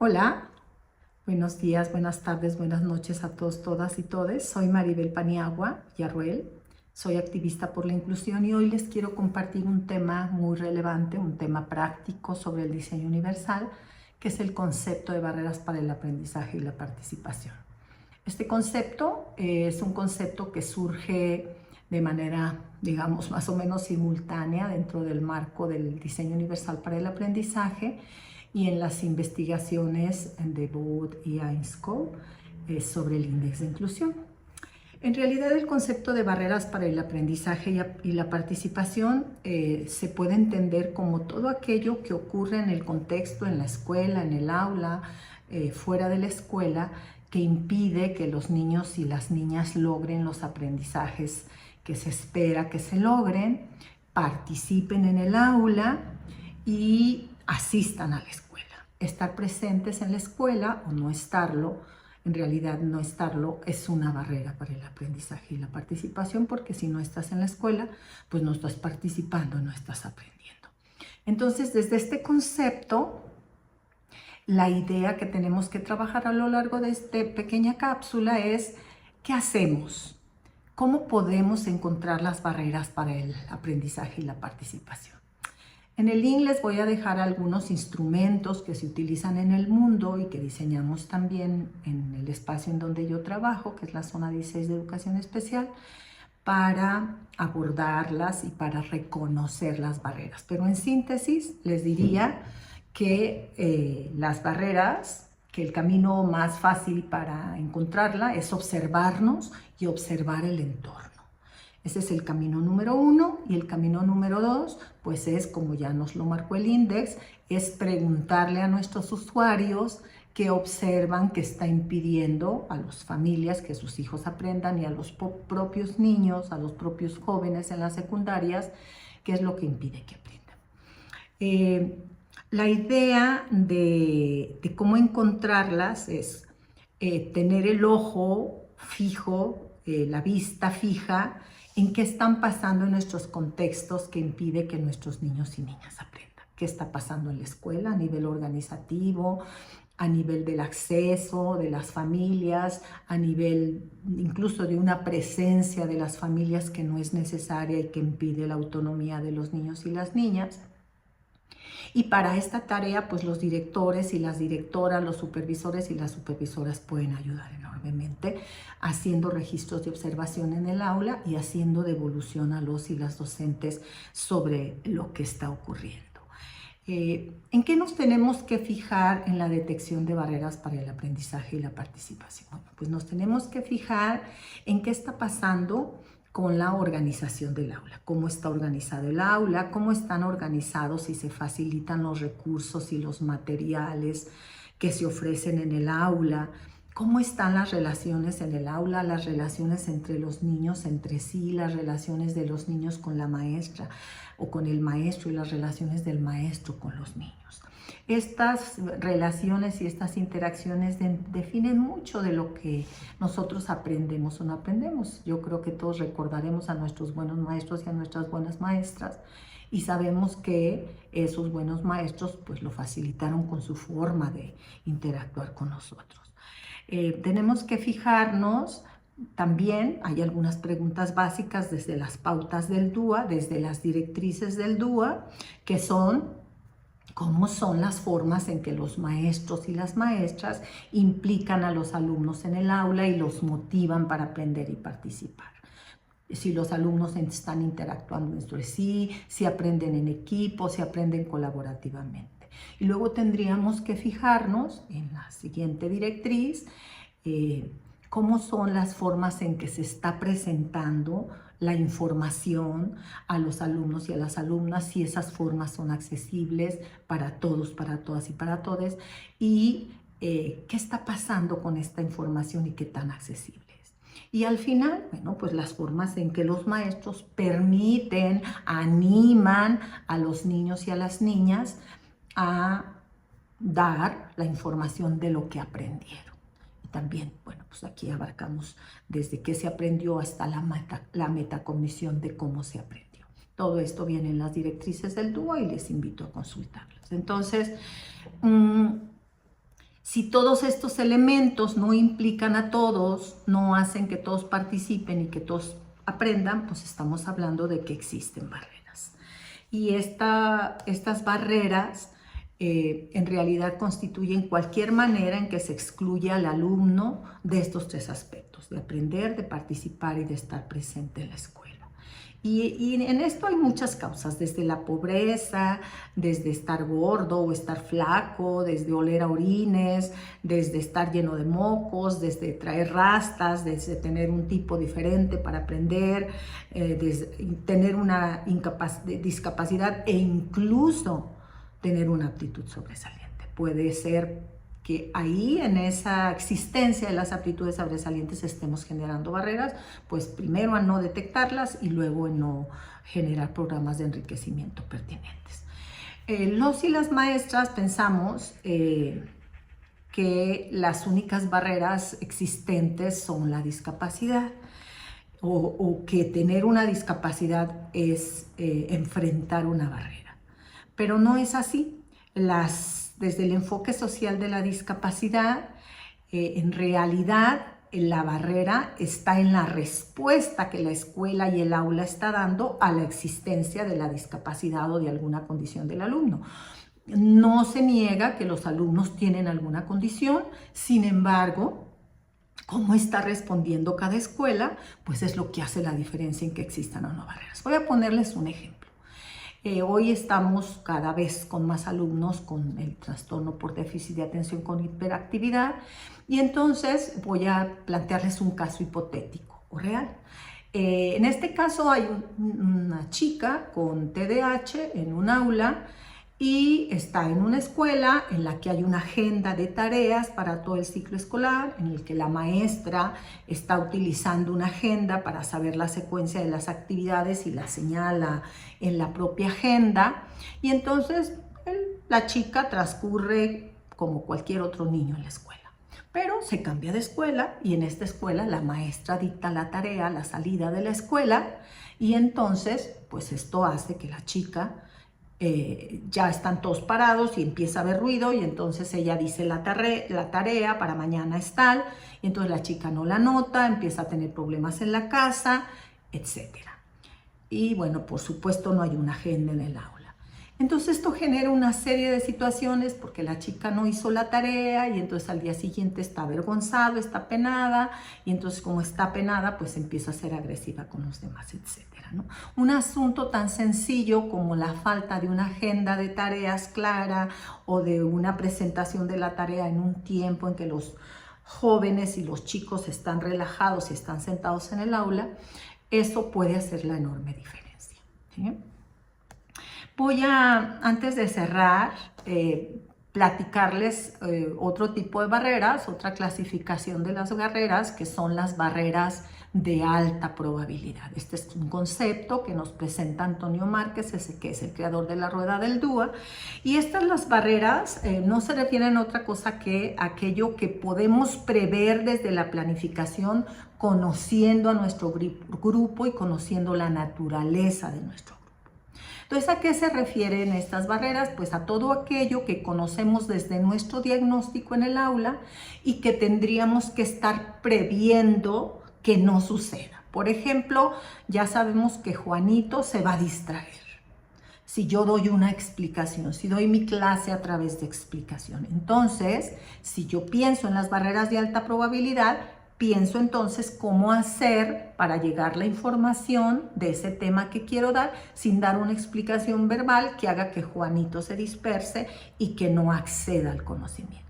Hola, buenos días, buenas tardes, buenas noches a todos, todas y todes. Soy Maribel Paniagua Villarroel, soy activista por la inclusión y hoy les quiero compartir un tema muy relevante, un tema práctico sobre el diseño universal, que es el concepto de barreras para el aprendizaje y la participación. Este concepto es un concepto que surge de manera, digamos, más o menos simultánea dentro del marco del diseño universal para el aprendizaje y en las investigaciones de Booth y Ainscow sobre el índice de inclusión. En realidad, el concepto de barreras para el aprendizaje y la participación se puede entender como todo aquello que ocurre en el contexto, en la escuela, en el aula, fuera de la escuela, que impide que los niños y las niñas logren los aprendizajes que se espera que se logren, participen en el aula y asistan a la escuela. Estar presentes en la escuela o no estarlo, en realidad no estarlo es una barrera para el aprendizaje y la participación, porque si no estás en la escuela, pues no estás participando, no estás aprendiendo. Entonces, desde este concepto, la idea que tenemos que trabajar a lo largo de esta pequeña cápsula es: ¿qué hacemos? ¿Cómo podemos encontrar las barreras para el aprendizaje y la participación? En el link les voy a dejar algunos instrumentos que se utilizan en el mundo y que diseñamos también en el espacio en donde yo trabajo, que es la zona 16 de educación especial, para abordarlas y para reconocer las barreras. Pero en síntesis les diría que las barreras, que el camino más fácil para encontrarla es observarnos y observar el entorno. Ese es el camino número 1, y el camino número 2, pues es, como ya nos lo marcó el índice, es preguntarle a nuestros usuarios qué observan que está impidiendo a las familias que sus hijos aprendan y a los propios niños, a los propios jóvenes en las secundarias, qué es lo que impide que aprendan. La idea de cómo encontrarlas es tener el ojo fijo, la vista fija en qué están pasando en nuestros contextos que impide que nuestros niños y niñas aprendan. ¿Qué está pasando en la escuela a nivel organizativo, a nivel del acceso de las familias, a nivel incluso de una presencia de las familias que no es necesaria y que impide la autonomía de los niños y las niñas? Y para esta tarea, pues los directores y las directoras, los supervisores y las supervisoras pueden ayudar enormemente, haciendo registros de observación en el aula y haciendo devolución a los y las docentes sobre lo que está ocurriendo. ¿En qué nos tenemos que fijar en la detección de barreras para el aprendizaje y la participación? Bueno, pues nos tenemos que fijar en qué está pasando con la organización del aula, cómo está organizado el aula, cómo están organizados y se facilitan los recursos y los materiales que se ofrecen en el aula, cómo están las relaciones en el aula, las relaciones entre los niños entre sí, las relaciones de los niños con la maestra o con el maestro y las relaciones del maestro con los niños. Estas relaciones y estas interacciones definen mucho de lo que nosotros aprendemos o no aprendemos. Yo creo que todos recordaremos a nuestros buenos maestros y a nuestras buenas maestras, y sabemos que esos buenos maestros pues lo facilitaron con su forma de interactuar con nosotros. Tenemos que fijarnos también, hay algunas preguntas básicas desde las pautas del DUA, desde las directrices del DUA, que son: ¿cómo son las formas en que los maestros y las maestras implican a los alumnos en el aula y los motivan para aprender y participar? Si los alumnos están interactuando entre sí, si aprenden en equipo, si aprenden colaborativamente. Y luego tendríamos que fijarnos en la siguiente directriz, cómo son las formas en que se está presentando la información a los alumnos y a las alumnas, si esas formas son accesibles para todos, para todas y para todes, y qué está pasando con esta información y qué tan accesible es. Y al final, bueno, pues las formas en que los maestros permiten, animan a los niños y a las niñas a dar la información de lo que aprendieron. También, bueno, pues aquí abarcamos desde qué se aprendió hasta la metacognición de cómo se aprendió. Todo esto viene en las directrices del DUA y les invito a consultarlas. Entonces, Si todos estos elementos no implican a todos, no hacen que todos participen y que todos aprendan, pues estamos hablando de que existen barreras. Y estas barreras en realidad constituyen cualquier manera en que se excluye al alumno de estos tres aspectos, de aprender, de participar y de estar presente en la escuela. Y en esto hay muchas causas, desde la pobreza, desde estar gordo o estar flaco, desde oler a orines, desde estar lleno de mocos, desde traer rastas, desde tener un tipo diferente para aprender, desde tener una discapacidad e incluso tener una aptitud sobresaliente. Puede ser que ahí en esa existencia de las aptitudes sobresalientes estemos generando barreras, pues primero a no detectarlas y luego en no generar programas de enriquecimiento pertinentes. Los y las maestras pensamos que las únicas barreras existentes son la discapacidad o que tener una discapacidad es enfrentar una barrera, pero no es así. Desde el enfoque social de la discapacidad, en realidad la barrera está en la respuesta que la escuela y el aula está dando a la existencia de la discapacidad o de alguna condición del alumno. No se niega que los alumnos tienen alguna condición, sin embargo, cómo está respondiendo cada escuela, pues es lo que hace la diferencia en que existan o no barreras. Voy a ponerles un ejemplo. Hoy estamos cada vez con más alumnos con el trastorno por déficit de atención con hiperactividad y entonces voy a plantearles un caso hipotético o real. En este caso hay una chica con TDAH en un aula y está en una escuela en la que hay una agenda de tareas para todo el ciclo escolar, en el que la maestra está utilizando una agenda para saber la secuencia de las actividades y la señala en la propia agenda. Y entonces la chica transcurre como cualquier otro niño en la escuela. Pero se cambia de escuela y en esta escuela la maestra dicta la tarea a la salida de la escuela y entonces pues esto hace que la chica ya están todos parados y empieza a haber ruido y entonces ella dice la tarea para mañana es tal y entonces la chica no la nota, empieza a tener problemas en la casa, etc. Y bueno, por supuesto no hay una agenda en el aula. Entonces esto genera una serie de situaciones porque la chica no hizo la tarea y entonces al día siguiente está avergonzada, está penada y entonces como está penada pues empieza a ser agresiva con los demás, etcétera, ¿no? Un asunto tan sencillo como la falta de una agenda de tareas clara o de una presentación de la tarea en un tiempo en que los jóvenes y los chicos están relajados y están sentados en el aula, eso puede hacer la enorme diferencia, ¿sí? Voy a, antes de cerrar, platicarles otro tipo de barreras, otra clasificación de las barreras, que son las barreras de alta probabilidad. Este es un concepto que nos presenta Antonio Márquez, que es el creador de la rueda del DUA. Y las barreras no se refieren a otra cosa que aquello que podemos prever desde la planificación, conociendo a nuestro grupo y conociendo la naturaleza de nuestro grupo. Entonces, ¿a qué se refieren estas barreras? Pues a todo aquello que conocemos desde nuestro diagnóstico en el aula y que tendríamos que estar previendo que no suceda. Por ejemplo, ya sabemos que Juanito se va a distraer. Si yo doy una explicación, si doy mi clase a través de explicación. Entonces, si yo pienso en las barreras de alta probabilidad, pienso entonces cómo hacer para llegar la información de ese tema que quiero dar sin dar una explicación verbal que haga que Juanito se disperse y que no acceda al conocimiento.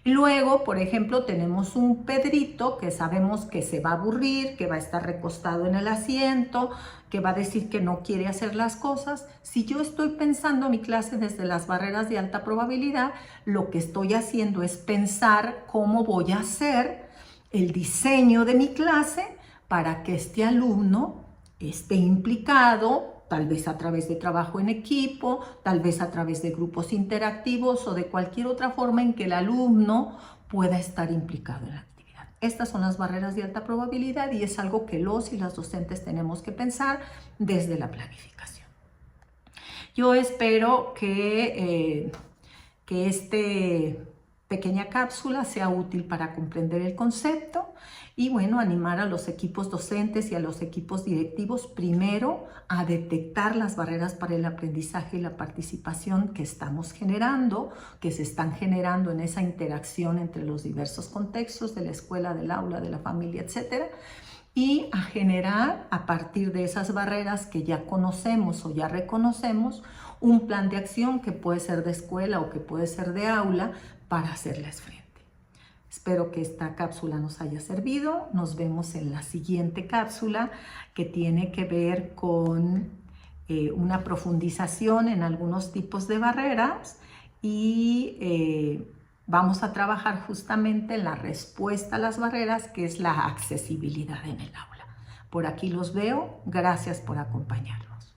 Luego, por ejemplo, tenemos un Pedrito que sabemos que se va a aburrir, que va a estar recostado en el asiento, que va a decir que no quiere hacer las cosas. Si yo estoy pensando mi clase desde las barreras de alta probabilidad, lo que estoy haciendo es pensar cómo voy a hacer el diseño de mi clase para que este alumno esté implicado, tal vez a través de trabajo en equipo, tal vez a través de grupos interactivos o de cualquier otra forma en que el alumno pueda estar implicado en la actividad. Estas son las barreras de alta probabilidad y es algo que los y las docentes tenemos que pensar desde la planificación. Yo espero que este pequeña cápsula sea útil para comprender el concepto y bueno, animar a los equipos docentes y a los equipos directivos primero a detectar las barreras para el aprendizaje y la participación que estamos generando, que se están generando en esa interacción entre los diversos contextos de la escuela, del aula, de la familia, etcétera, y a generar a partir de esas barreras que ya conocemos o ya reconocemos un plan de acción que puede ser de escuela o que puede ser de aula para hacerles frente. Espero que esta cápsula nos haya servido. Nos vemos en la siguiente cápsula que tiene que ver con una profundización en algunos tipos de barreras y vamos a trabajar justamente en la respuesta a las barreras, que es la accesibilidad en el aula. Por aquí los veo. Gracias por acompañarme.